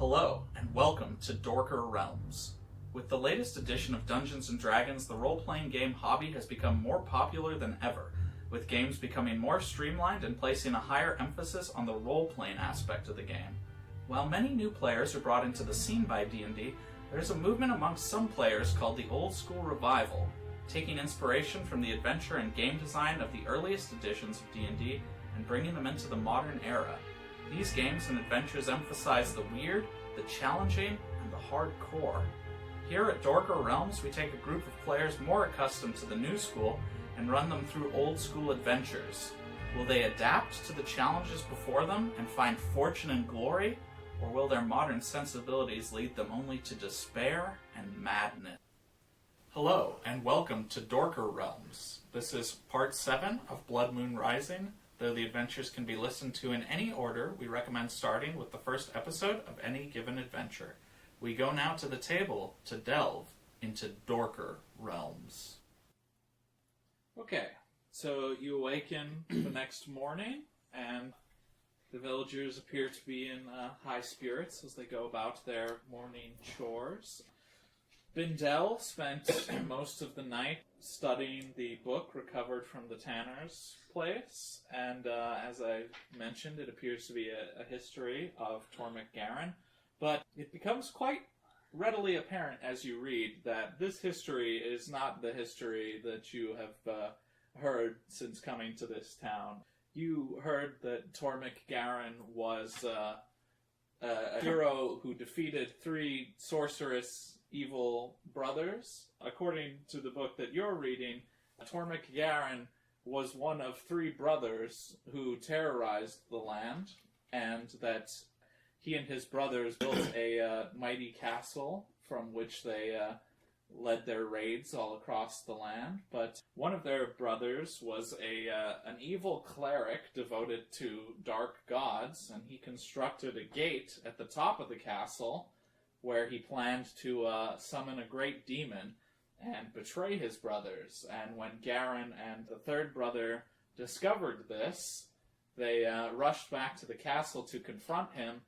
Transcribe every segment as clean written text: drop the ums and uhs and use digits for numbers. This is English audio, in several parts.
Hello, and welcome to Dorker Realms. With the latest edition of Dungeons & Dragons, the role-playing game hobby has become more popular than ever, with games becoming more streamlined and placing a higher emphasis on the role-playing aspect of the game. While many new players are brought into the scene by D&D, there's a movement amongst some players called the Old School Revival, taking inspiration from the adventure and game design of the earliest editions of D&D and bringing them into the modern era. These games and adventures emphasize the weird, the challenging, and the hardcore. Here at Dorker Realms, we take a group of players more accustomed to the new school and run them through old school adventures. Will they adapt to the challenges before them and find fortune and glory, or will their modern sensibilities lead them only to despair and madness? Hello, and welcome to Dorker Realms. This is part 7 of Blood Moon Rising. Though the adventures can be listened to in any order, we recommend starting with the first episode of any given adventure. We go now to the table to delve into Dorker Realms. Okay, so you awaken the next morning, and the villagers appear to be in high spirits as they go about their morning chores. Bindell spent most of the night studying the book recovered from the tanner's place, and as I mentioned, it appears to be a history of Tormach Garan, but it becomes quite readily apparent as you read that this history is not the history that you have heard since coming to this town. You heard that Tormach Garan was a hero who defeated 3 sorcerous evil brothers. According to the book that you're reading, Tormach Garan was one of 3 brothers who terrorized the land, and that he and his brothers built a mighty castle from which they led their raids all across the land. But one of their brothers was an evil cleric devoted to dark gods, and he constructed a gate at the top of the castle where he planned to summon a great demon and betray his brothers. And when Garan and the 3rd brother discovered this, they rushed back to the castle to confront him,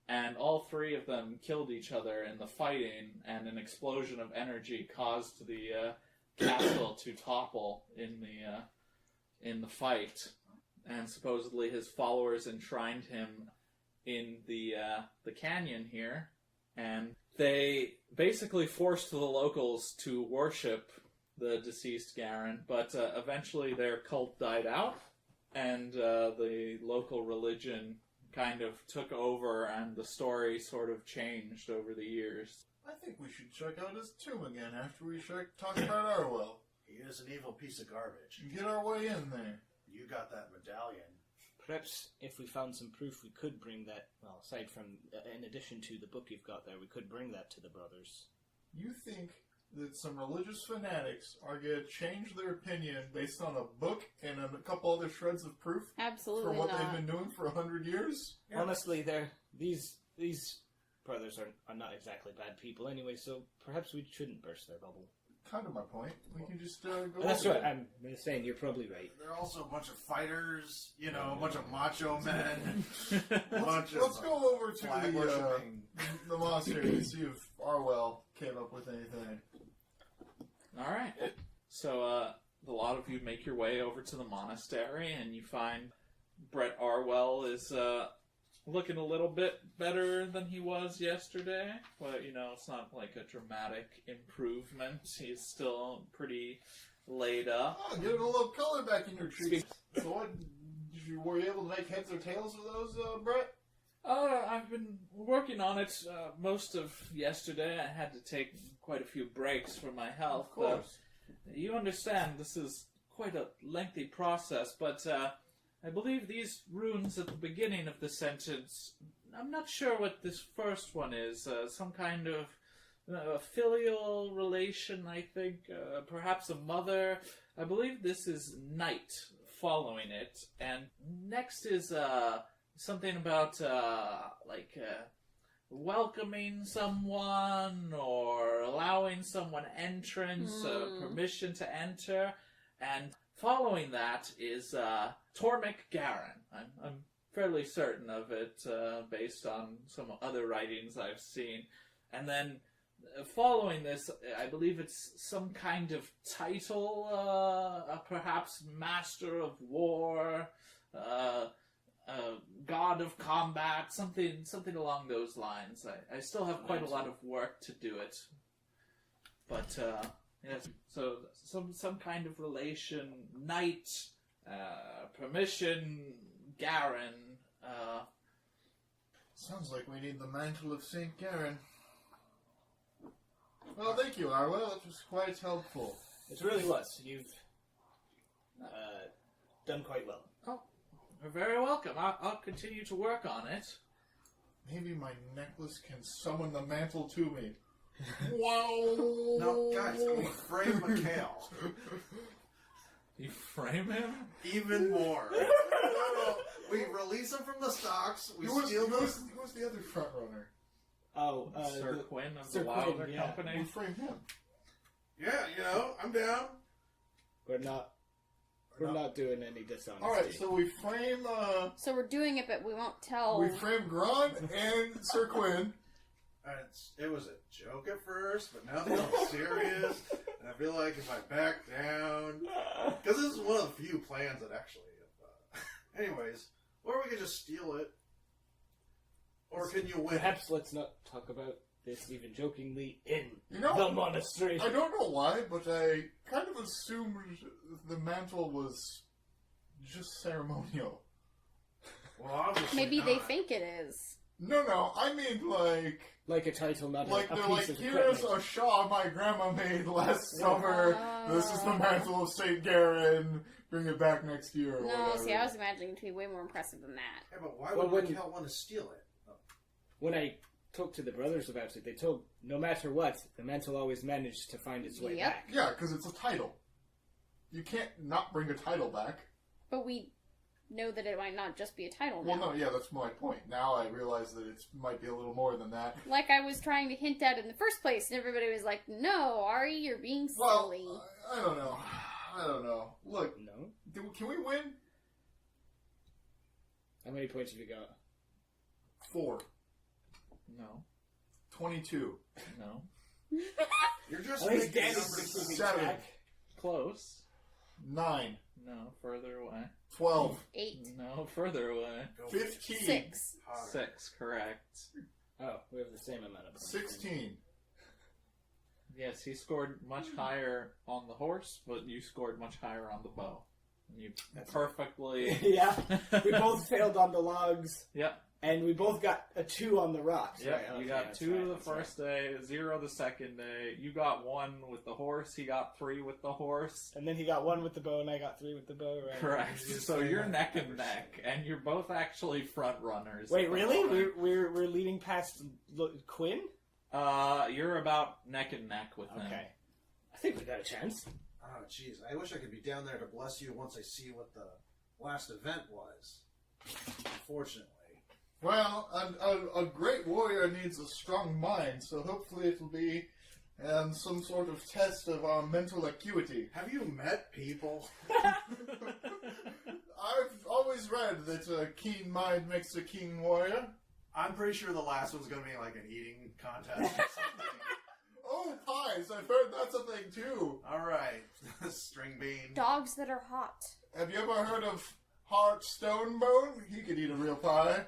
and all 3 of them killed each other in the fighting, and an explosion of energy caused the castle to topple in the fight. And supposedly his followers enshrined him in the canyon here, and they basically forced the locals to worship the deceased Garan, but eventually their cult died out, and the local religion kind of took over, and the story sort of changed over the years. I think we should check out his tomb again after we talk about Arwell. He is an evil piece of garbage. Get our way in there. You got that medallion. Perhaps if we found some proof, we could bring that, well, aside from, in addition to the book you've got there, we could bring that to the brothers. You think that some religious fanatics are going to change their opinion based on a book and a couple other shreds of proof? Absolutely for what not. they've been doing for 100 years? Yeah. Honestly, these brothers are not exactly bad people anyway, so perhaps we shouldn't burst their bubble. Kind of my point. We can just go That's over right, I'm saying you're probably right. They're also a bunch of fighters, a bunch of macho men. Let's go over to worshipping. the monastery and see if Arwell came up with anything. Alright, so a lot of you make your way over to the monastery, and you find Brett Arwell is looking a little bit better than he was yesterday, but, it's not like a dramatic improvement. He's still pretty laid up. Oh, getting a little color back in your cheeks. So what, were you able to make heads or tails of those, Brett? I've been working on it most of yesterday. I had to take quite a few breaks for my health. Of course. You understand this is quite a lengthy process, but I believe these runes at the beginning of the sentence, I'm not sure what this first one is. Some kind of filial relation, I think. Perhaps a mother. I believe this is night following it. And next is something about welcoming someone or allowing someone entrance, permission to enter. And following that is Tormach Garan. I'm fairly certain of it based on some other writings I've seen. And then following this, I believe it's some kind of title, perhaps Master of War, God of Combat, something along those lines. I still have quite a lot of work to do it. But, yes, so some kind of relation, knight, permission, Garan. Sounds like we need the mantle of St. Garan. Well, thank you, Arwell. It was quite helpful. It really was. You've done quite well. Oh, you're very welcome. I'll continue to work on it. Maybe my necklace can summon the mantle to me. Whoa! No, guys, we frame Mikhail. You frame him? Even more. We release him from the stocks. We steal them. Who was the other front runner? Oh, Sir Quinn of Sir the Wilder Quinn, yeah. Company. We framed him. Yeah, I'm down. we're not doing any dishonesty. Alright, so we frame, So we're doing it, but we won't tell. we frame Gron and Sir Quinn. It was a joke at first, but now that I'm serious, and I feel like if I back down, because this is one of the few plans that actually. Anyways, or we could just steal it, or can you win? Perhaps let's not talk about this even jokingly in You know, the monastery. I don't know why, but I kind of assumed the mantle was just ceremonial. Well, obviously Maybe not. they think it is. No, I mean Like a title, not like a they're piece like, of here's equipment. a shawl my grandma made last summer. This is the mantle of St. Garan. Bring it back next year. Or No, whatever. see, I was imagining it to be way more impressive than that. Yeah, but why Well, would when- Mikhail want to steal it? When I talked to the brothers about it, they told no matter what, the mantle always managed to find its way Yep. back. Yeah, because it's a title. You can't not bring a title back. But we know that it might not just be a title Well, now. no, yeah, that's my point. Now I realize that it might be a little more than that. Like I was trying to hint at in the first place, and everybody was like, no, Ari, you're being Well, silly. I don't know. I don't know. Look, No? can we win? How many points have you got? 4. No. 22. No. You're just At least making Danny's numbers. keeping 7. track. Close. 9. No, further away. 12. 8. No, further away. Go 15. 6. hotter. 6, correct. Oh, we have the same amount of points. 16. Yes, he scored much higher on the horse, but you scored much higher on the bow. And you perfectly... Yeah, we both failed on the logs, Yep. and we both got a 2 on the rocks. Yep, right? you Okay, got that's 2 right, the that's first day, 0 the second day. You got 1 with the horse, he got 3 with the horse. right. And then he got 1 with the bow, and I got 3 with the bow, right? Correct. So you're neck and neck, and you're both actually front runners. Wait, really? We're leading past Quinn? You're about neck and neck with him. Okay. I think we got a chance. Oh, jeez. I wish I could be down there to bless you once I see what the last event was. Unfortunately. Well, a great warrior needs a strong mind, so hopefully it'll be some sort of test of our mental acuity. Have you met people? I've always read that a keen mind makes a keen warrior. I'm pretty sure the last one's going to be like an eating contest or something. Oh, pies! I've heard that's a thing too. Alright. String bean. Dogs that are hot. Have you ever heard of Hart Stonebone? He could eat a real pie.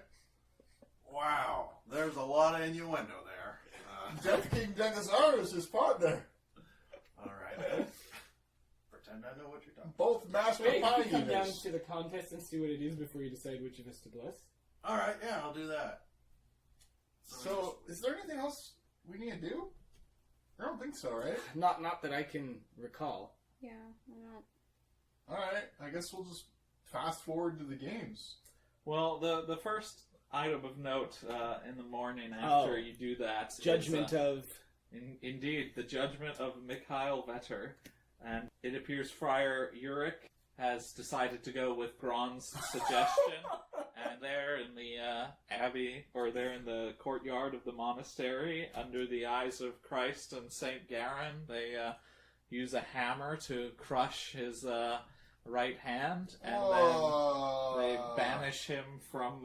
Wow. There's a lot of innuendo there. Death King Denizar is his partner. Alright. Pretend I know what you're talking Both master Wait, pie we come down eaters. to the contest and see what it is before you decide which of us to bless. about. Alright, yeah, I'll do that. So, is there anything else we need to do? I don't think so, right? Not that I can recall. Yeah, I don't. Alright, I guess we'll just fast forward to the games. Well, the first item of note in the morning after you do that Judgment is, of... indeed, the judgment of Mikhail Vetter. And it appears Friar Uric has decided to go with Gron's suggestion. And there in the abbey, or there in the courtyard of the monastery, under the eyes of Christ and Saint Garan, they use a hammer to crush his right hand, and then they banish him from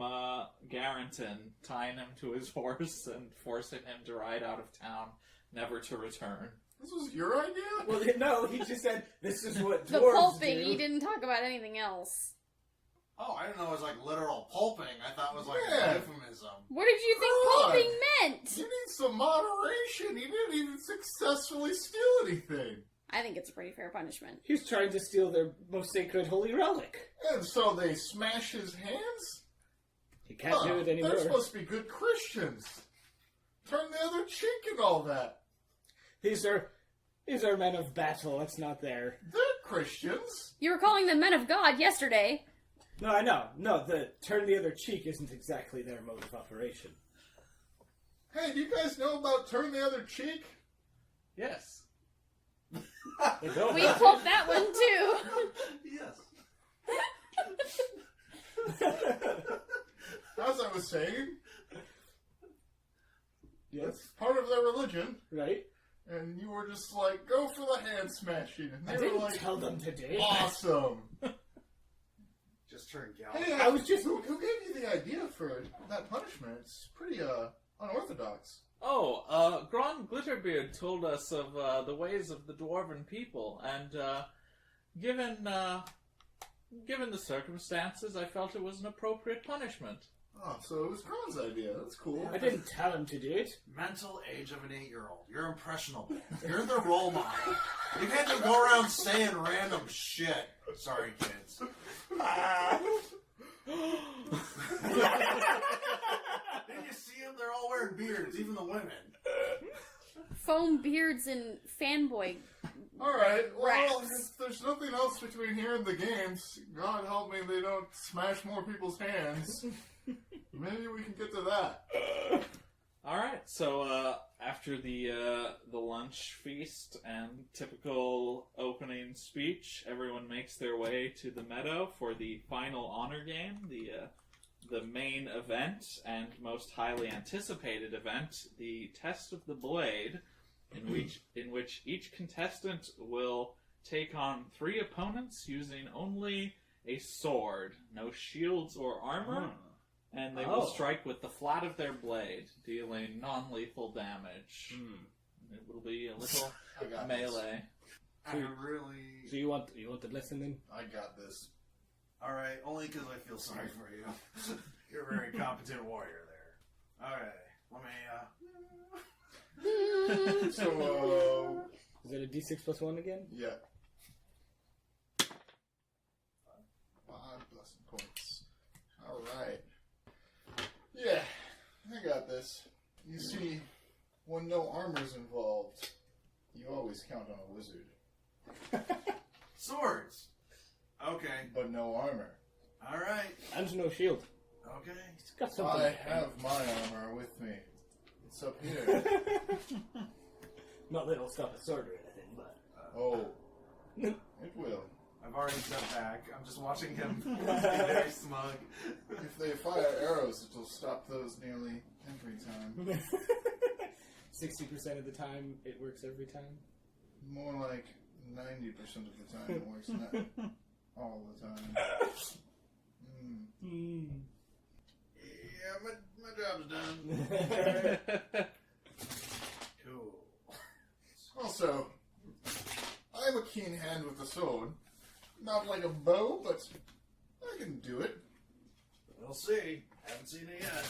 Garanton, tying him to his horse and forcing him to ride out of town, never to return. This was your idea? Well, no, he just said, this is what The dwarves pulping, do. he didn't talk about anything else. Oh, I didn't know it was like literal pulping. I thought it was like Yeah. a euphemism. What did you think God. pulping meant? You need some moderation. He didn't even successfully steal anything. I think it's a pretty fair punishment. He was trying to steal their most sacred holy relic. And so they smash his hands? He can't do it anymore. They're supposed to be good Christians. Turn the other cheek and all that. These are men of battle. That's not there. They're Christians. You were calling them men of God yesterday. No, I know. No, the turn the other cheek isn't exactly their mode of operation. Hey, do you guys know about turn the other cheek? Yes. They don't. We pulled that one too. Yes. As I was saying, Yes, it's part of their religion. right? And you were just like, go for the hand smashing. And I they were didn't like, tell them to do it. awesome. Just turn gallant. Hey, I was just- who gave you the idea for that punishment? It's pretty unorthodox. Oh, Gron Glitterbeard told us of the ways of the dwarven people, and given the circumstances, I felt it was an appropriate punishment. Oh, so it was Gron's idea. That's cool. I didn't tell him to do it. Mental age of an 8-year-old. You're impressionable. You're the role model. You can't just go around saying random shit. Sorry, kids. Didn't you see them? They're all wearing beards, even the women. Foam beards and fanboy. Alright, well, Rats. if there's nothing else between here and the games, God help me they don't smash more people's hands. Maybe we can get to that. All right. So after the lunch feast and typical opening speech, everyone makes their way to the meadow for the final honor game, the main event and most highly anticipated event, the Test of the Blade, in which each contestant will take on 3 opponents using only a sword, no shields or armor. And they will strike with the flat of their blade, dealing non-lethal damage. It will be a little I got melee. I really... So you want the lesson then? I got this. Alright, only because I feel sorry for you. You're a very competent warrior there. Alright, let me, So, Is it a D6 plus 1 again? yeah. 5 blessing points. Alright. Yeah, I got this. You see, when no armor's involved, you always count on a wizard. Swords! Okay, But no armor. alright, And no shield. okay. It's got something. I have my armor with me. It's up here. Not that it'll stop a sword or anything, but Oh, it will. I've already stepped back. I'm just watching him be very smug. If they fire arrows, it'll stop those nearly every time. 60% of the time it works every time. More like 90% of the time it works, not all the time. Yeah, my job's done. Cool. Also, I have a keen hand with the sword. Not like a bow, but I can do it. We'll see. Haven't seen it yet.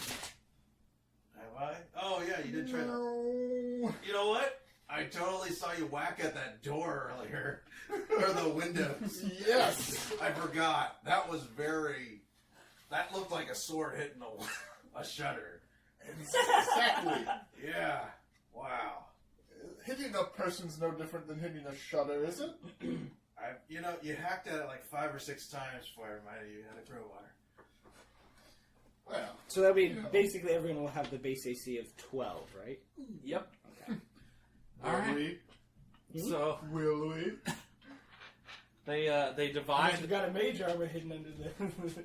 Have I? Oh, yeah, you did try that. No. You know what? I totally saw you whack at that door earlier. Or the windows. Yes. I forgot. That was very... That looked like a sword hitting a shutter. Exactly. Yeah. Wow. Hitting a person's no different than hitting a shutter, is it? You hacked at it like 5 or 6 times before I reminded you had a crowbar. Well, So that'll be basically everyone will have the base AC of 12, right? Yep. Okay. All right. So Will we? they divide. You've got a mage armor hidden under the.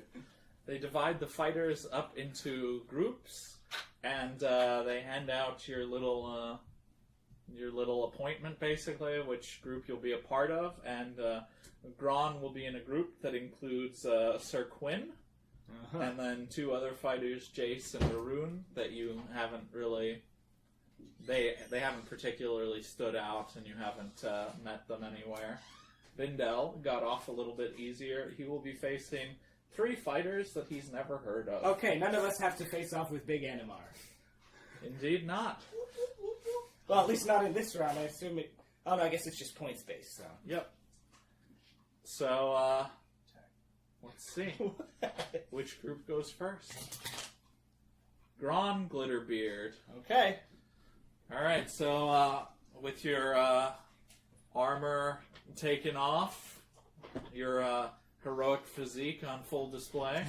They divide the fighters up into groups, and they hand out your little appointment, basically, which group you'll be a part of, and Gron will be in a group that includes Sir Quinn, and then 2 other fighters, Jace and Arun, that you haven't really... They haven't particularly stood out, and you haven't met them anywhere. Vindel got off a little bit easier. He will be facing 3 fighters that he's never heard of. Okay, none of us have to face off with Big Animar. Indeed not. Well, at least not in this round. I assume it... Oh, no, I guess it's just points-based, so... Yep. So, let's see. Which group goes first? Gron Glitterbeard. Okay. Alright, so, with your, armor taken off, your, heroic physique on full display,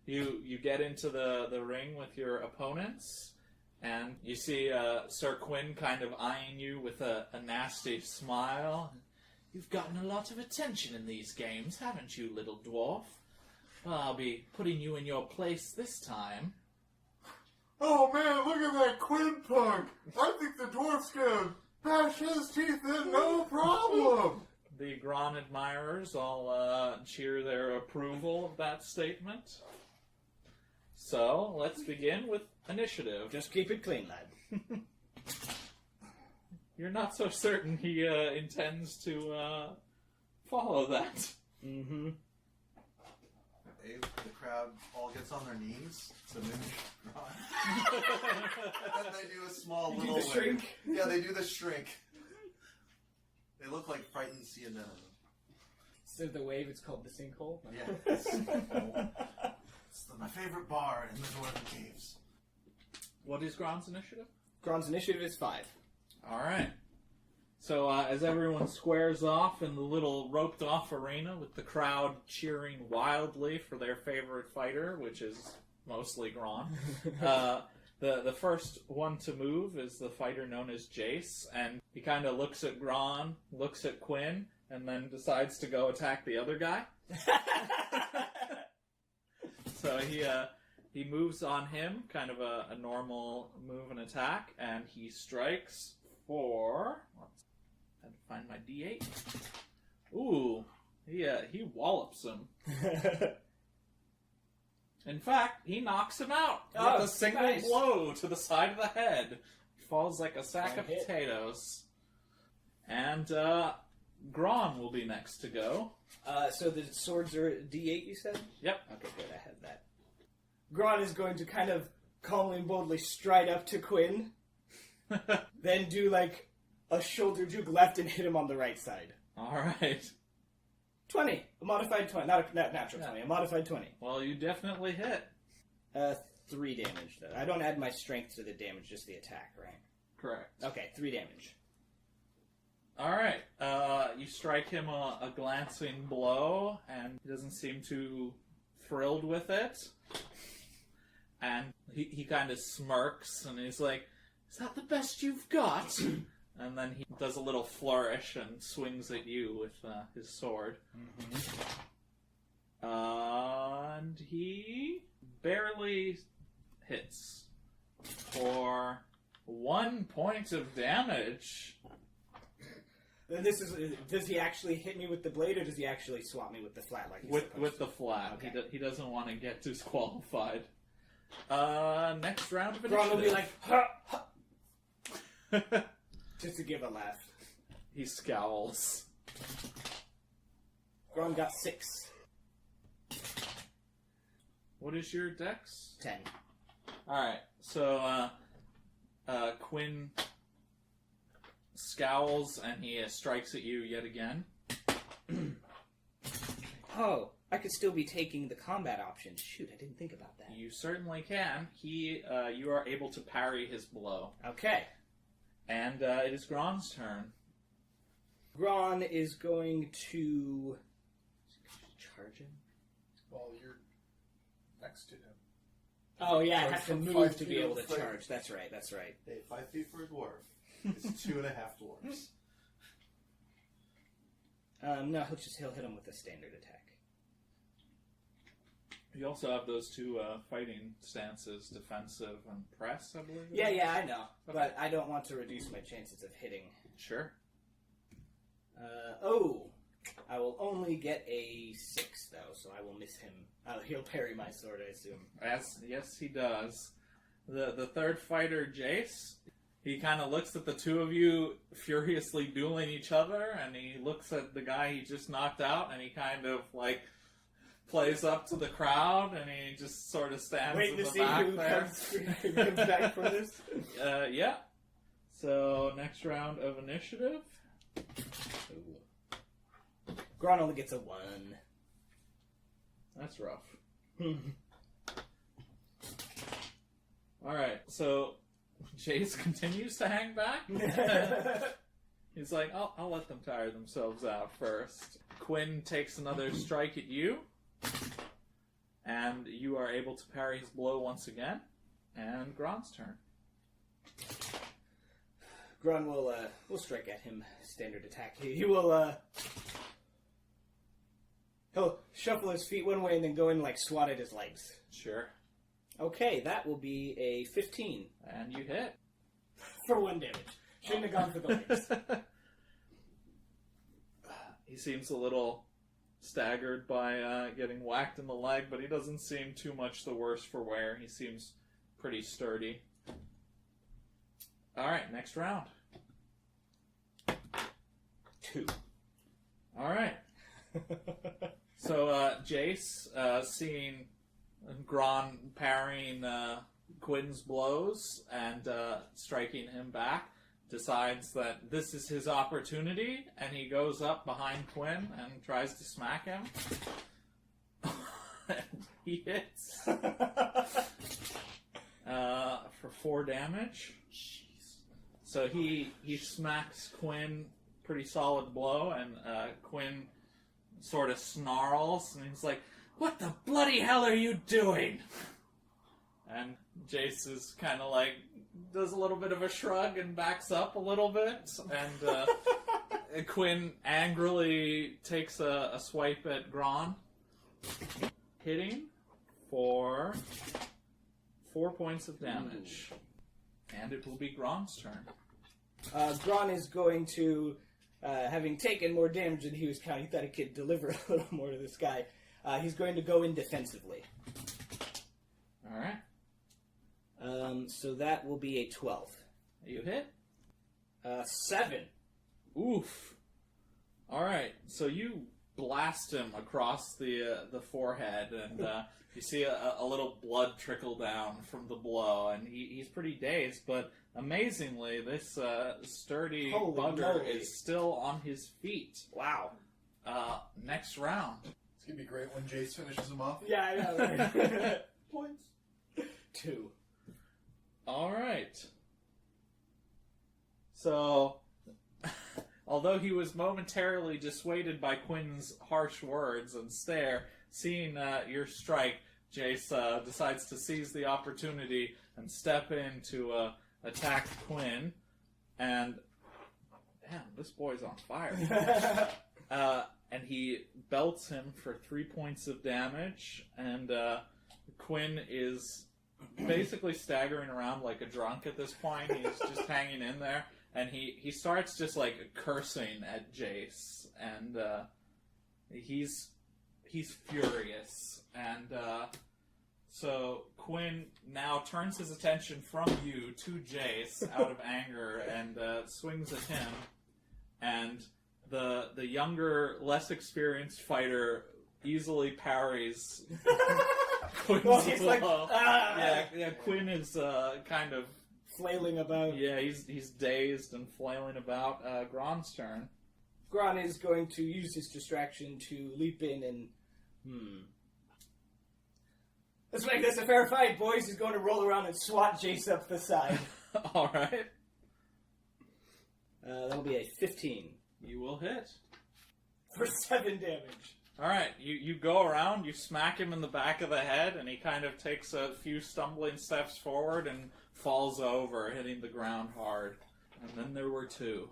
you get into the ring with your opponents, and you see, Sir Quinn kind of eyeing you with a nasty smile. You've gotten a lot of attention in these games, haven't you, little dwarf? Well, I'll be putting you in your place this time. Oh man, look at that Quinn punk! I think the dwarf's gonna bash his teeth in, no problem! The Gron admirers all cheer their approval of that statement. So, let's begin with initiative. Just keep it clean, lad. You're not so certain he intends to follow that. Mm-hmm. The crowd all gets on their knees to mimic Gron. And then they do a small You do little the shrink? wave. Yeah, they do the shrink. They look like frightened sea anemones. Instead of the wave, it's called the sinkhole? Yeah. It's my favorite bar in the Northern Caves. What is Gron's initiative? Gron's initiative is 5. Alright. So, as everyone squares off in the little roped-off arena with the crowd cheering wildly for their favorite fighter, which is mostly Gron, the first one to move is the fighter known as Jace, and he kind of looks at Gron, looks at Quinn, and then decides to go attack the other guy. So he moves on him, kind of a normal move and attack, and he strikes for... I had to find my D8. Ooh, he wallops him. In fact, he knocks him out with a single blow to the side of the head. He falls like a sack of potatoes. And Gron will be next to go. So the swords are D8, you said? Yep. Okay, good, I have that. Gron is going to kind of calmly and boldly stride up to Quinn, then do like a shoulder juke left and hit him on the right side. Alright. 20. A modified 20. Not natural 20. A modified 20. Well, you definitely hit. 3 damage, though. I don't add my strength to the damage, just the attack, right? Correct. Okay, 3 damage. Alright. You strike him a glancing blow, and he doesn't seem too thrilled with it. And he kind of smirks, and he's like, "Is that the best you've got?" And then he does a little flourish and swings at you with his sword. Mm-hmm. And he barely hits for 1 point of damage. Then does he actually hit me with the blade, or does he actually swap me with the flat like he's With the flat. Okay. He doesn't want to get disqualified. Next round of initiative. Gron will be like, ha, ha. Just to give a laugh. He scowls. Gron got 6. What is your dex? 10. Alright, so Quinn scowls and he strikes at you yet again. Oh, I could still be taking the combat option. Shoot, I didn't think about that. You certainly can. You are able to parry his blow. Okay. And it is Gron's turn. Gron is going to charge him. Well, you're next to him. Oh yeah, I Charge have to from move 5 to be feet able to of frame. charge. That's right. Hey, 5 feet for a dwarf. It's 2.5 dwarves. No, he'll hit him with a standard attack. You also have those 2 fighting stances, defensive and press, I believe. Yeah, I know. Okay. But I don't want to reduce my chances of hitting. Sure. I will only get a 6, though, so I will miss him. He'll parry my sword, I assume. Yes, he does. The third fighter, Jace, he kind of looks at the two of you furiously dueling each other, and he looks at the guy he just knocked out, and he kind of, like, plays up to the crowd, and he just sort of stands Waiting in to the see back who there. comes back from this. Yeah. So, next round of initiative. Gron only gets a 1. That's rough. Alright, so Jace continues to hang back. He's like, I'll let them tire themselves out first. Quinn takes another strike at you, and you are able to parry his blow once again. And Gron's turn. Gron will strike at him. Standard attack. He'll shuffle his feet one way and then go in like swat at his legs. Sure. Okay, that will be a 15. And you hit. For 1 damage. Shouldn't have gone for the legs. He seems a little staggered by getting whacked in the leg, but he doesn't seem too much the worse for wear. He seems pretty sturdy. Alright, next round. 2. Alright. So, Jace, seeing Gron parrying Quinn's blows and striking him back, decides that this is his opportunity, and he goes up behind Quinn and tries to smack him. He hits for 4 damage. Jeez. So he smacks Quinn pretty solid blow, and Quinn sort of snarls, and he's like, "What the bloody hell are you doing?" And Jace is kind of like, does a little bit of a shrug and backs up a little bit, and Quinn angrily takes a swipe at Gron, hitting for 4 points of damage. And it will be Gron's turn. Gron is going to, having taken more damage than he was counting, he thought he could deliver a little more to this guy. He's going to go in defensively. Alright. So that will be a 12. You hit? 7. Oof. Alright, so you blast him across the forehead, and you see a little blood trickle down from the blow, and he's pretty dazed, but amazingly, this sturdy Holy bugger moly. is still on his feet. Wow. Next round. It's gonna be great when Jace finishes him off. Yeah, I know. Right? Points. 2. Alright. So, although he was momentarily dissuaded by Quinn's harsh words and stare, seeing your strike, Jace decides to seize the opportunity and step in to attack Quinn. And, damn, this boy's on fire. And he belts him for 3 points of damage, and Quinn is basically staggering around like a drunk at this point. He's just hanging in there, and he starts just like cursing at Jace, and he's furious, and so Quinn now turns his attention from you to Jace out of anger and swings at him, and the younger, less experienced fighter easily parries Quinn's Well, he's blow. like, ah! Yeah, Quinn is kind of Flailing about. yeah, he's dazed and flailing about. Gron's turn. Gron is going to use his distraction to leap in and let's make this a fair fight, boys. He's going to roll around and swat Jace up the side. All right, That'll be a 15 you will hit. for 7 damage. All right, you go around, you smack him in the back of the head, and he kind of takes a few stumbling steps forward and falls over, hitting the ground hard. And then there were 2.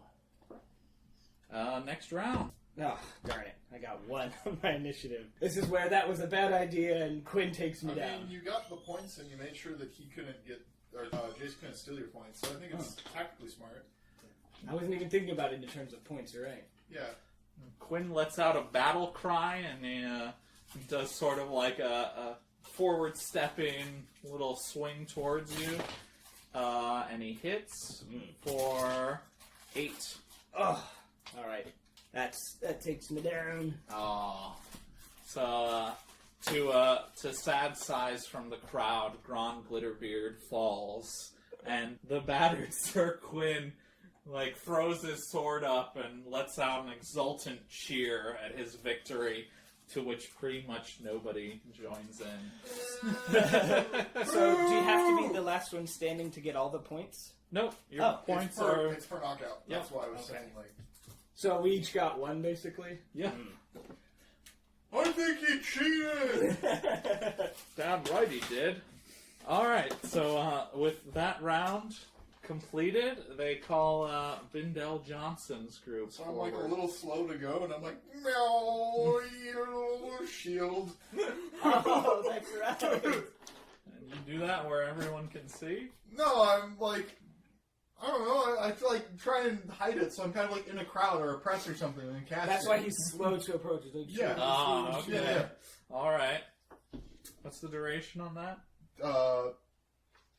Next round. Oh, darn it. I got 1 on my initiative. This is where that was a bad idea and Quinn takes me I down. mean, you got the points and you made sure that he couldn't get, or Jace couldn't steal your points. So I think it's tactically smart. I wasn't even thinking about it in terms of points, you're right. Yeah. Quinn lets out a battle cry, and he does sort of like a forward-stepping little swing towards you. And he hits for 8. Oh, all right. That takes me down. Oh. So, to sad sighs from the crowd, Gron Glitterbeard falls, and the battered Sir Quinn, like, throws his sword up and lets out an exultant cheer at his victory, to which pretty much nobody joins in. So, do you have to be the last one standing to get all the points? Nope, your points are... It's per knockout. That's why I was saying, like... So we each got one, basically? Yeah. I think he cheated! Damn right he did. Alright, so with that round completed, they call Bindell Johnson's group So I'm like a forward. little slow to go, and I'm like, meow, you shield. Oh, that's right. And you do that where everyone can see? No, I'm like, I don't know, I feel like try and hide it, so I'm kind of like in a crowd or a press or something and catch That's it. why he's slow to approach. Like, Yeah. Ah, okay. Yeah. Alright. What's the duration on that?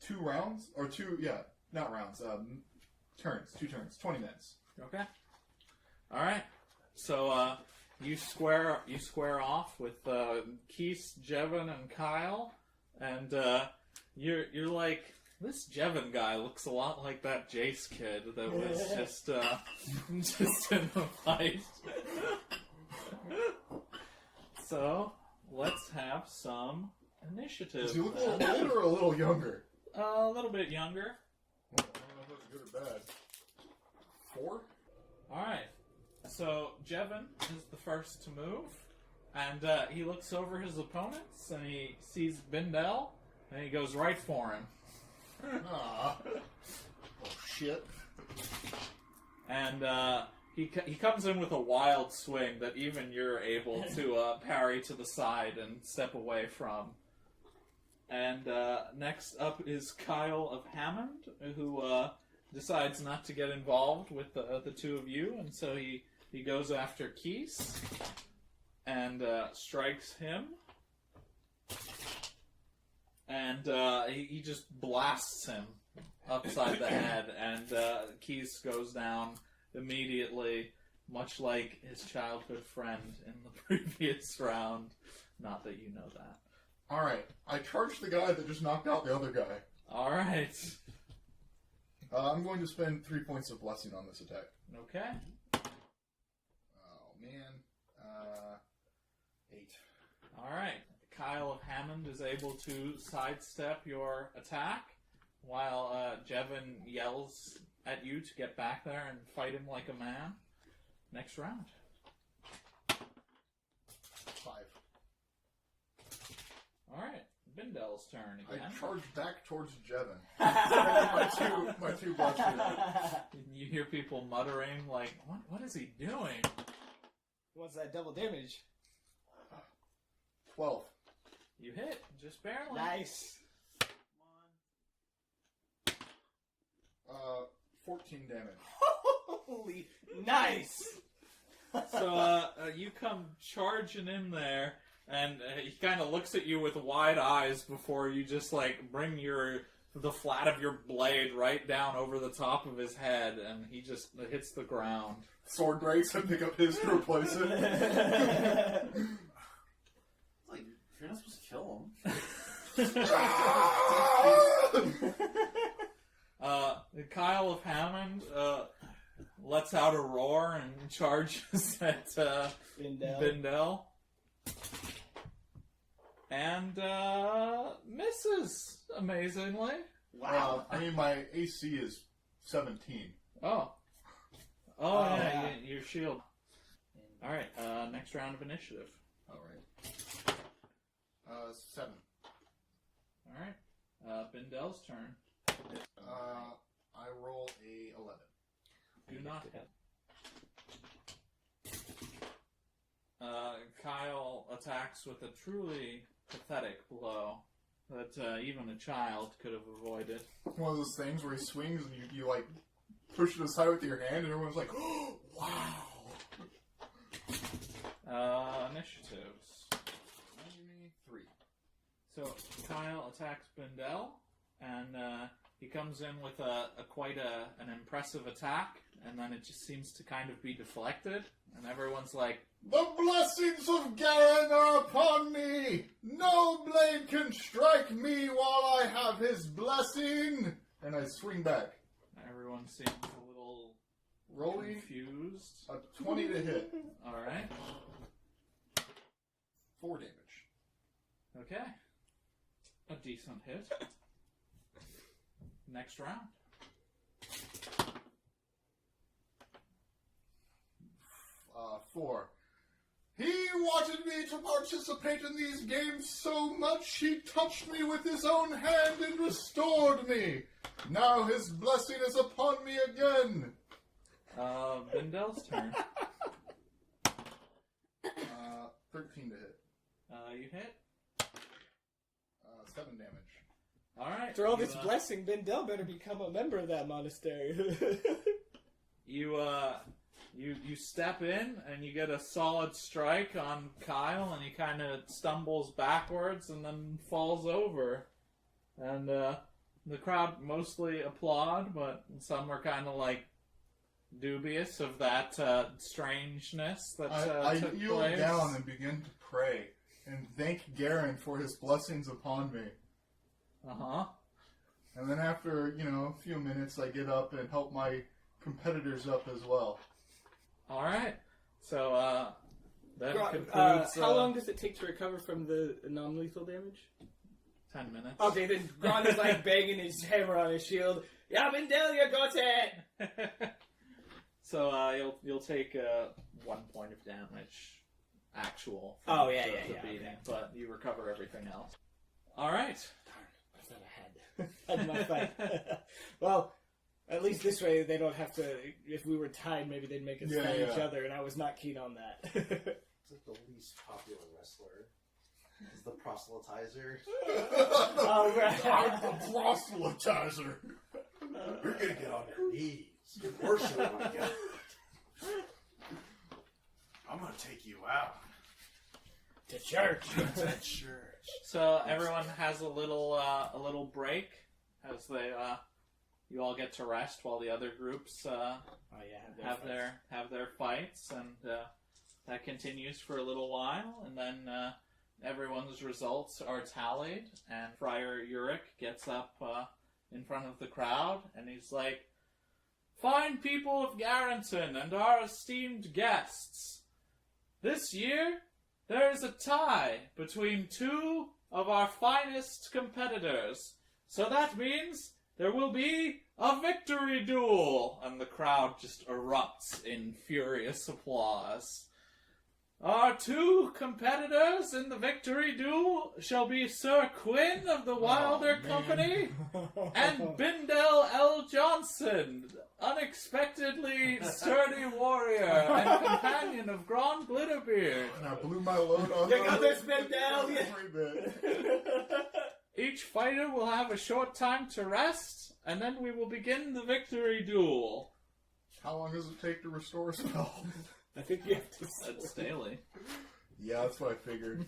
2 rounds? Or 2, yeah, not rounds, turns, 2 turns, 20 minutes. Okay. Alright. So, you square off with Keith, Jevon, and Kyle, and you're like, this Jevon guy looks a lot like that Jace kid that was just in the fight. So, let's have some initiative. Does he look a little older or a little younger? A little bit younger. I don't know if that's good or bad. 4? Alright. So, Jevon is the first to move, and he looks over his opponents, and he sees Bindell, and he goes right for him. Ah. Oh, shit. And he comes in with a wild swing that even you're able to parry to the side and step away from. And next up is Kyle of Hammond, who decides not to get involved with the two of you, and so he goes after Keese and strikes him. And he just blasts him upside the head, and Keese goes down immediately, much like his childhood friend in the previous round. Not that you know that. Alright, I charged the guy that just knocked out the other guy. Alright. I'm going to spend 3 points of blessing on this attack. Okay. Oh, man. 8. Alright. Kyle of Hammond is able to sidestep your attack, while Jevon yells at you to get back there and fight him like a man. Next round. 5. Alright. Bindell's turn again. I charge back towards Jevon. my two blessings. You hear people muttering, like, what is he doing? What's that double damage? 12. You hit, just barely. Nice. 14 damage. Holy nice. So you come charging in there, and he kind of looks at you with wide eyes before you just like bring the flat of your blade right down over the top of his head, and he just hits the ground. Sword breaks and pick up his to replace it. Like, you're not supposed to kill him. Kyle of Hammond lets out a roar and charges at Bindell. And misses, amazingly. Wow. I mean, my AC is 17. Oh. Oh, yeah, your shield. Alright, next round of initiative. Alright. 7. Alright, Bindell's turn. I roll a 11. Do not hit. Kyle attacks with a truly pathetic blow that even a child could have avoided. One of those things where he swings and you like push it aside with your hand and everyone's like, oh, wow. So Kyle attacks Bindel, and he comes in with quite an impressive attack, and then it just seems to kind of be deflected, and everyone's like, The blessings of Garan are upon me! No blade can strike me while I have his blessing! And I swing back. everyone seems a little Rolling confused. a 20 to hit. Alright. 4 damage. Okay. A decent hit. Next round. 4. He wanted me to participate in these games so much, he touched me with his own hand and restored me. Now his blessing is upon me again. Bindel's turn. 13 to hit. You hit. 7 damage. Alright. After all this blessing, Bindel better become a member of that monastery. You step in and you get a solid strike on Kyle, and he kind of stumbles backwards and then falls over. And the crowd mostly applaud, but some are kind of like dubious of that strangeness that I took kneel place. down and begin to pray and thank Garan for his blessings upon me. Uh-huh. And then after, a few minutes, I get up and help my competitors up as well. Alright. So, that concludes... how long does it take to recover from the non-lethal damage? 10 minutes. Okay, then Gron is like banging his hammer on his shield. Yeah, Bindel, you got it! So, you'll take 1 point of damage, actual. Oh, from yeah, the beating, okay. but you recover everything else. Alright. I thought I had my fight. Well, at least this way they don't have to. If we were tied, maybe they'd make us fight each other, and I was not keen on that. It's like the least popular wrestler. Is the proselytizer. Oh, right. I'm the proselytizer. You're gonna get on your knees. Worship my God. I'm gonna take you out To church. to church. So everyone has a little break as they you all get to rest while the other groups have their fights, and that continues for a little while, and then everyone's results are tallied, and Friar Uric gets up in front of the crowd, and he's like, "Fine people of Garrington and our esteemed guests, this year there is a tie between two of our finest competitors, so that means there will be a victory duel!" And the crowd just erupts in furious applause. "Our two competitors in the victory duel shall be Sir Quinn of the Wilder Company and Bindel L. Johnson, unexpectedly sturdy warrior and companion of Grand Glitterbeard. And I blew my load on You got this, Bindel! every bit. Each fighter will have a short time to rest, and then we will begin the victory duel." How long does it take to restore a spell? I think you have to. That's daily. Yeah, that's what I figured.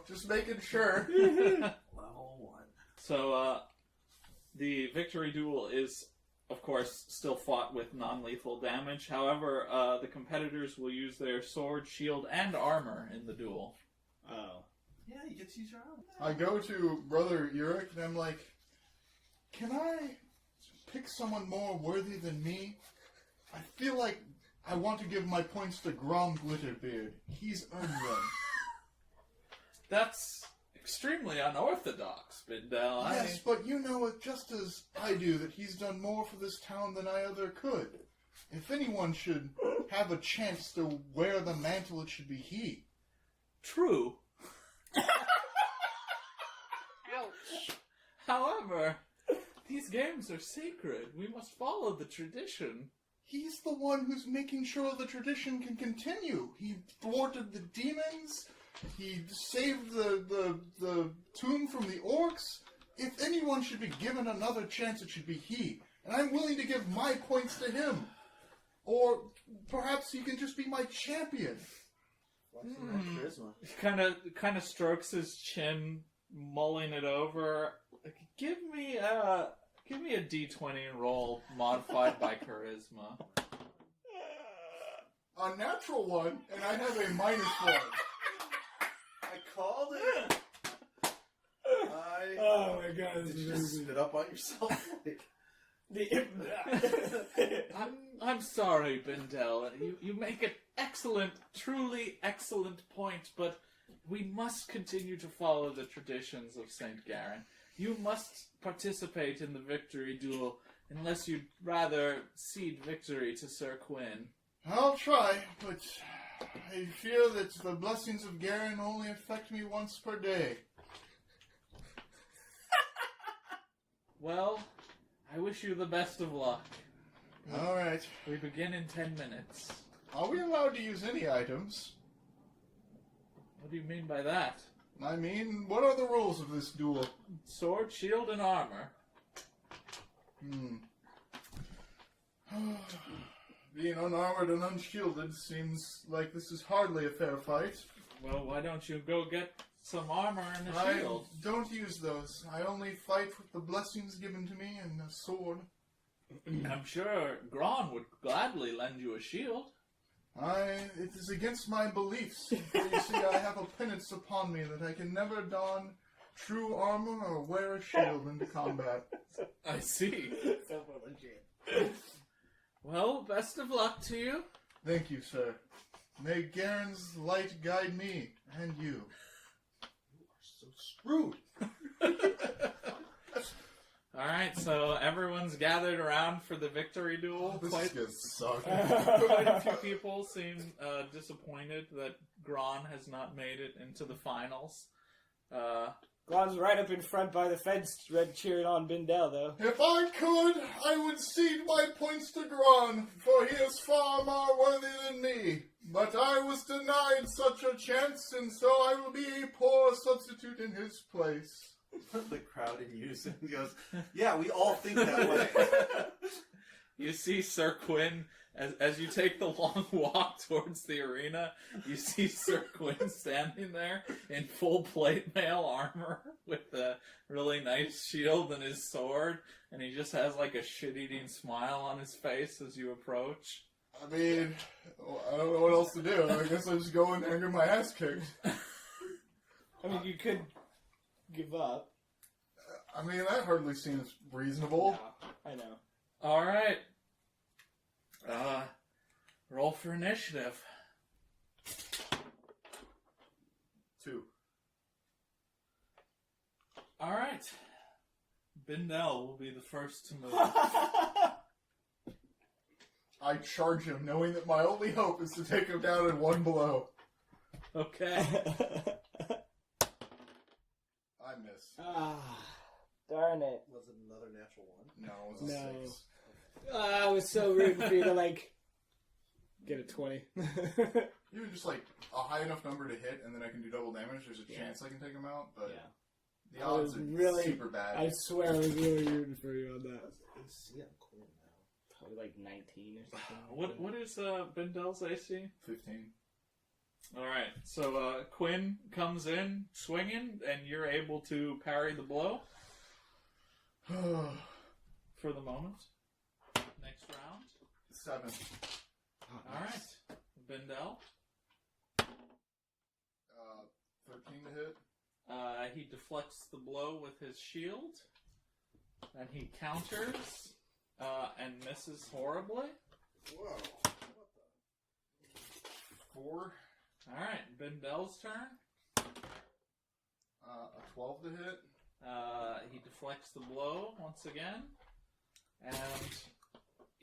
Just making sure. Level 1. So, the victory duel is, of course, still fought with non-lethal damage. However, the competitors will use their sword, shield, and armor in the duel. Oh. Yeah, you get to use your own. I go to Brother Uric and I'm like, can I pick someone more worthy than me? I feel like I want to give my points to Grom Glitterbeard. He's earned them. That's extremely unorthodox, Bindel. Yes, but you know it just as I do that he's done more for this town than I ever could. If anyone should have a chance to wear the mantle, it should be he. True. Ouch. However, these games are sacred. We must follow the tradition. He's the one who's making sure the tradition can continue. He thwarted the demons. He saved the tomb from the orcs. If anyone should be given another chance, it should be he. And I'm willing to give my points to him. Or perhaps he can just be my champion. Why is he not charisma? He kind of strokes his chin, mulling it over. Like, give me a D20 roll modified by charisma. A natural one, and I have a -1. I called it. Oh my god, this Did is you just spit up on yourself? I'm sorry, Bindel. You make an excellent, truly excellent point, but we must continue to follow the traditions of St. Garan. You must participate in the victory duel unless you'd rather cede victory to Sir Quinn. I'll try, but I fear that the blessings of Garan only affect me once per day. Well, I wish you the best of luck. All right. We begin in 10 minutes. Are we allowed to use any items? What do you mean by that? I mean, what are the rules of this duel? Sword, shield, and armor. Being unarmored and unshielded seems like this is hardly a fair fight. Well, why don't you go get some armor and a I shield? don't use those. I only fight with the blessings given to me and a sword. I'm sure Gron would gladly lend you a shield. It is against my beliefs. For you see, I have a penance upon me that I can never don true armor or wear a shield into combat. I see. so legit. Well, best of luck to you. Thank you, sir. May Garen's light guide me and you. So screwed. Alright, so everyone's gathered around for the victory duel. This is gonna suck. Quite a few people seem disappointed that Gron has not made it into the finals. Glon's right up in front by the fence, cheering on Bindel, though. If I could, I would cede my points to Gron, for he is far more worthy than me. But I was denied such a chance, and so I will be a poor substitute in his place. The crowd in unison goes, yeah, we all think that way. You see Sir Quinn, as you take the long walk towards the arena, you see Sir Quinn standing there in full plate mail armor with a really nice shield and his sword, and he just has like a shit-eating smile on his face as you approach. I mean, I don't know what else to do. I guess I just go in there and get my ass kicked. I mean, you could give up. I mean, that hardly seems reasonable. No, I know. Alright. Roll for initiative. 2. Alright. Bindel will be the first to move. I charge him, knowing that my only hope is to take him down in one blow. Okay. I miss. Darn it. Was it another natural one? No, it was a No. 6. I was so rooting for you to, get a 20. Even just, a high enough number to hit, and then I can do double damage, there's a chance I can take him out, but the I odds was are really- super bad. I swear I was really rooting for you on that. See, I'm cool now. Probably 19 or something. What is Bindel's AC? 15. Alright, so Quinn comes in swinging, and you're able to parry the blow for the moment. Next round. 7. Alright, Bindel. 13 to hit. He deflects the blow with his shield, and he counters and misses horribly. Whoa. 4. Alright, Bindel's turn. A 12 to hit. He deflects the blow once again, and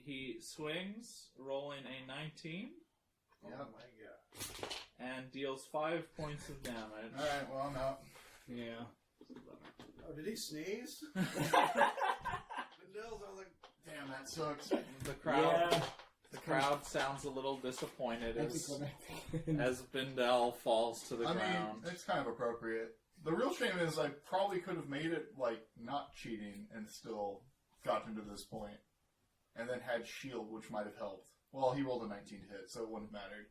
he swings, rolling a 19, Oh my god. and deals 5 points of damage. Alright, well, I'm out. Yeah. Oh, did he sneeze? Vanille's, I was like, Damn, that sucks. The crowd sounds a little disappointed That's as Bindel falls to the I mean, ground. it's kind of appropriate. The real shame is I probably could have made it, not cheating and still gotten to this point. And then had shield, which might have helped. Well, he rolled a 19 to hit, so it wouldn't have mattered.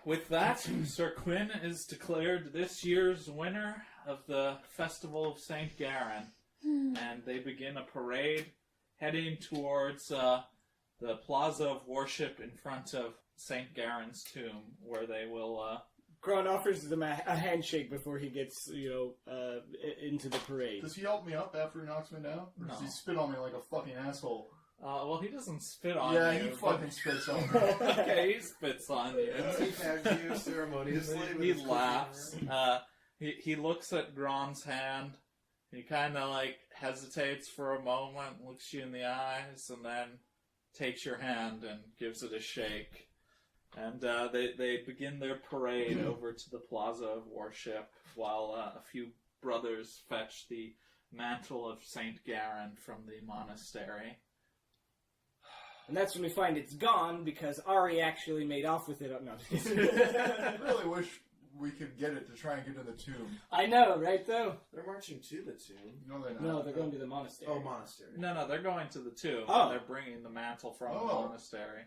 With that, Sir Quinn is declared this year's winner of the Festival of St. Garan. And they begin a parade heading towards the Plaza of Worship in front of St. Garen's tomb, where they will... Gron offers them a handshake before he gets, into the parade. Does he help me up after he knocks me down? Or does he spit on me like a fucking asshole? well, he doesn't spit on you. Yeah, he fucking spits on me. Okay, he spits on you. He tags you ceremoniously. He laughs. He looks at Gron's hand. He kind of hesitates for a moment, looks you in the eyes, and then takes your hand and gives it a shake. And they begin their parade over to the Plaza of Worship while a few brothers fetch the mantle of St. Garan from the monastery. And that's when we find it's gone because Ari actually made off with it. No, I really wish we could get it to try and get to the tomb. I know, right, though? They're marching to the tomb. No, they're not. No, they're going to the monastery. Oh, monastery. No, they're going to the tomb. Oh. They're bringing the mantle from the monastery.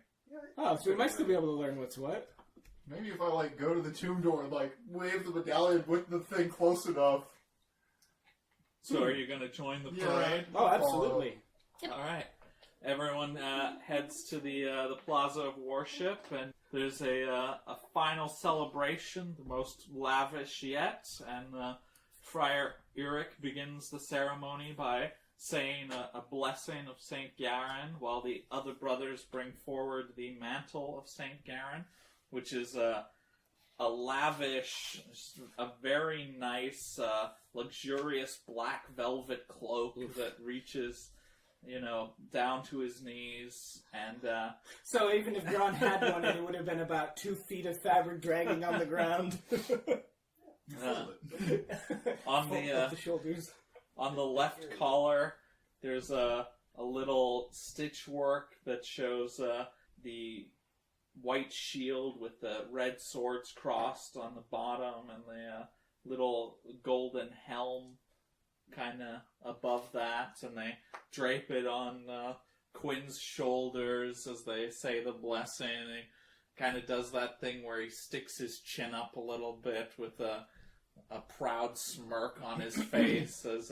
Oh, so we might still be able to learn what's what. Maybe if I go to the tomb door and wave the medallion with the thing close enough. So are you going to join the Yeah. parade? Oh, absolutely. All right. Everyone heads to the Plaza of Worship, and there's a final celebration, the most lavish yet, and Friar Eric begins the ceremony by saying a blessing of St. Garan, while the other brothers bring forward the mantle of St. Garan, which is a lavish, a very nice, luxurious black velvet cloak that reaches, down to his knees. And So even if Gron had one, it would have been about 2 feet of fabric dragging on the ground. on the shoulders. On the left collar, there's a little stitch work that shows the white shield with the red swords crossed on the bottom, and the little golden helm kind of above that, and they drape it on Quinn's shoulders as they say the blessing. And he kind of does that thing where he sticks his chin up a little bit with a proud smirk on his face as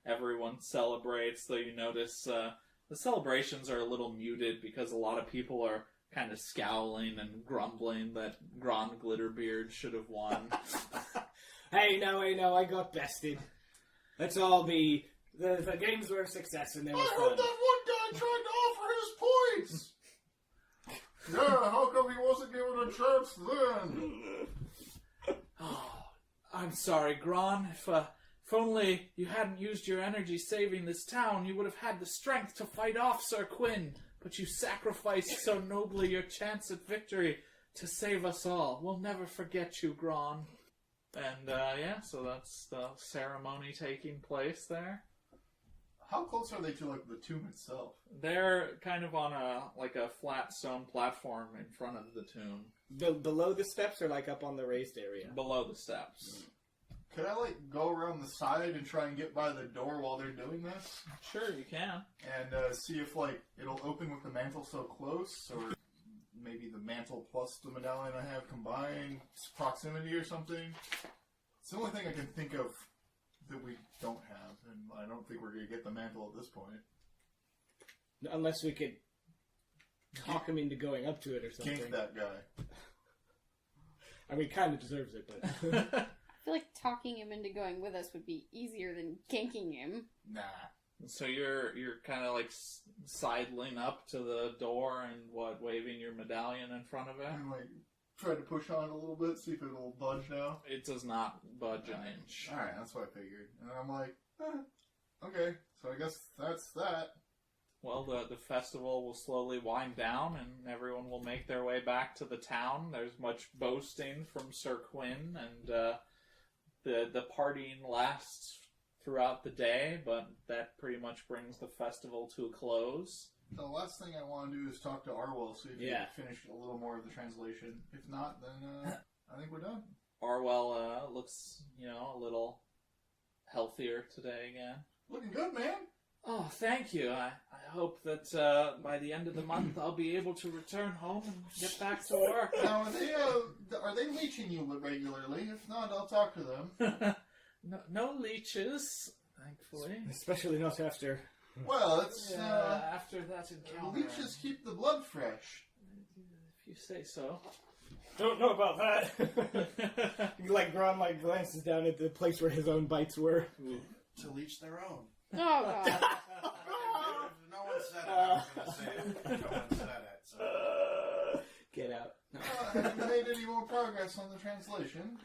everyone celebrates. Though you notice the celebrations are a little muted because a lot of people are kind of scowling and grumbling that Gron Glitterbeard should have won. Hey, no, I got bested. Let's all be... The games were a success and they were I fun. heard that one guy tried to offer his points! Yeah, how come he wasn't given a chance then? Oh, I'm sorry, Gron. If only you hadn't used your energy saving this town, you would have had the strength to fight off Sir Quinn. But you sacrificed so nobly your chance at victory to save us all. We'll never forget you, Gron. And, so that's the ceremony taking place there. How close are they to, the tomb itself? They're kind of on a flat stone platform in front of the tomb. Below the steps or, up on the raised area? Below the steps. Could I, go around the side and try and get by the door while they're doing this? Sure, you can. And see if, it'll open with the mantle so close, or maybe the mantle plus the medallion I have combined, proximity or something. It's the only thing I can think of that we don't have, and I don't think we're going to get the mantle at this point. Unless we could talk him into going up to it or something. Gank that guy. I mean, kind of deserves it, but... I feel like talking him into going with us would be easier than ganking him. Nah. So you're kind of sidling up to the door and waving your medallion in front of it? I'm try to push on it a little bit, see if it'll budge now. It does not budge an inch. Alright, that's what I figured. And I'm okay, so I guess that's that. Well, the festival will slowly wind down, and everyone will make their way back to the town. There's much boasting from Sir Quinn, and the partying lasts throughout the day, but that pretty much brings the festival to a close. The last thing I want to do is talk to Arwell, see if he can finish a little more of the translation. If not, then I think we're done. Arwell looks, a little healthier today again. Looking good, man. Oh, thank you. I hope that by the end of the month I'll be able to return home and get back to work. Now, are they leeching you regularly? If not, I'll talk to them. No leeches, thankfully. Especially not after. Well, it's After that encounter. leeches keep the blood fresh. If you say so. Don't know about that. Like Gron glances down at the place where his own bites were. To leech their own. Oh, God. No one said it. I was going to say it. No one said it. So. Get out. Have you made any more progress on the translation?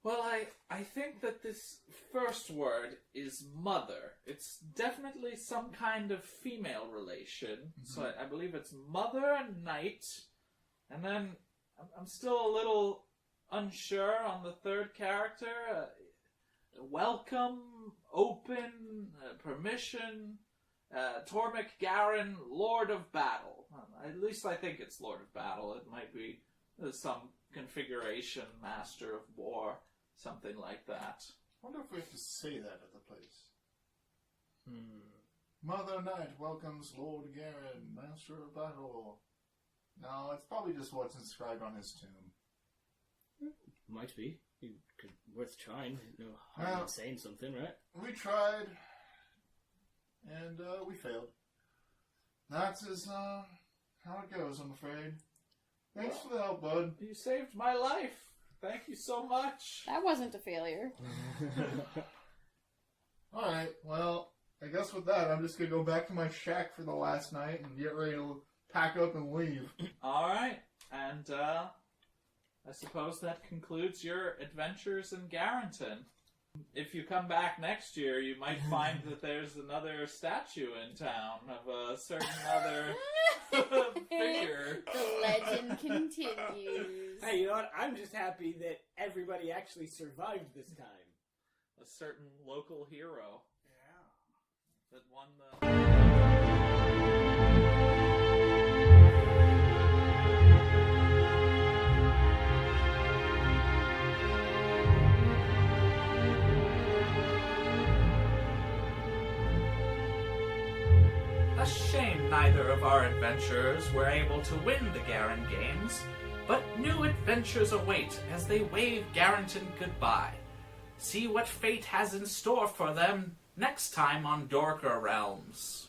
Well, I think that this first word is mother. It's definitely some kind of female relation. Mm-hmm. So I believe it's mother and knight. And then I'm still a little unsure on the third character. Welcome, open, permission, Tormik Garan, Lord of Battle. At least I think it's Lord of Battle. It might be some configuration, Master of War, something like that. I wonder if we have to say that at the place. Mother Knight welcomes Lord Garan, Master of Battle. No, it's probably just what's inscribed on his tomb. Might be. Worth trying. No harm in saying something, right? We tried, and we failed. That's how it goes, I'm afraid. Thanks for the help, bud. You saved my life. Thank you so much. That wasn't a failure. Alright, well, I guess with that, I'm just going to go back to my shack for the last night and get ready to pack up and leave. Alright, and I suppose that concludes your adventures in Garrington. If you come back next year, you might find that there's another statue in town of a certain other figure. The legend continues. Hey, you know what? I'm just happy that everybody actually survived this time. A certain local hero. Yeah. That won the... A shame neither of our adventurers were able to win the Garan Games, but new adventures await as they wave Garrington goodbye. See what fate has in store for them next time on Dorker Realms.